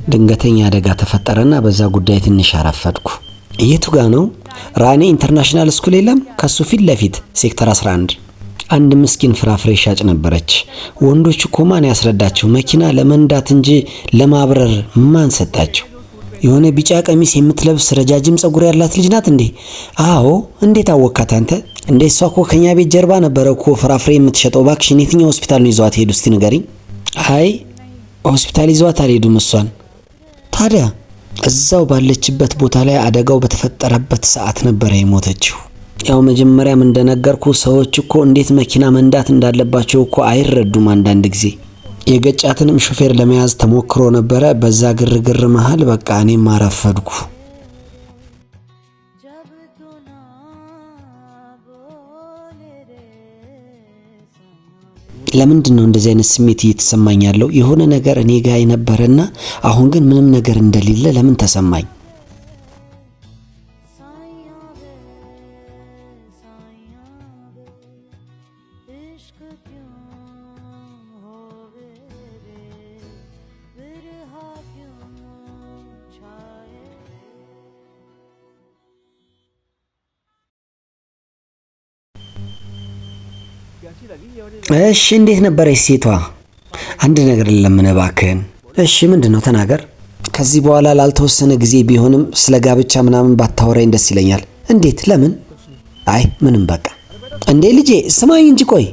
ድንገተኛ አደጋ ተፈጠረና በዛ ጉዳይ ትንሽ አረፈድኩ። የቱ ጋ ነው? ራኔ ኢንተርናሽናል ስኩል የለም? ከሱ ፊት ለፊት ሴክተር 11 አንድ ምስኪን ፍራፍሬ ሻጭ ነበረች። ወንዶች እኮ ማን ያስረዳቸው መኪና ለመንዳት እንጂ ለማብረር ማን ሰጣቸው? የሆነ ቢጫ ቀሚስ የምትለብስ ረጃጅም ጸጉር ያላት ልጅ ናት እንዴ? አዎ። እንዴት አወካት አንተ? እንዴ እሷ እኮ ከኛ ቤት ጀርባ ነበረ እኮ ፍራፍሬ የምትሸጠው። እባክሽን የትኛው ሆስፒታል ነው ይዟት ሄዱ? እስቲ ንገሪኝ። አይ ሆስፒታል ይዟት አልሄዱም እሷን። ታዲያ እዛው ባለችበት ቦታ ላይ አደጋው በተፈጠረበት ሰዓት ነበረ የሞተችው። ያው መጀመሪያም እንደነገርኩ ሰዎች እኮ እንዴት መኪና መንዳት እንዳለባቸው እኮ አይረዱም አንዳንድ ጊዜ። የገጫትንም ሹፌር ለመያዝ ተሞክሮ ነበረ። በዛ ግርግር መሃል በቃ እኔም አረፈድኩ። ለምንድን ነው እንደዚህ አይነት ስሜት እየተሰማኝ ያለው? የሆነ ነገር እኔ ጋር የነበረና አሁን ግን ምንም ነገር እንደሌለ ለምን ተሰማኝ? እሺ እንዴት ነበረች ሴቷ? አንድ ነገር ለምን እባክህን። እሺ ምንድነው? ተናገር። ከዚህ በኋላ ላልተወሰነ ጊዜ ቢሆንም ስለ ጋብቻ ምናምን ባታወራኝ ደስ ይለኛል። እንዴት? ለምን? አይ ምንም በቃ። እንዴ ልጄ ስማኝ እንጂ ቆይ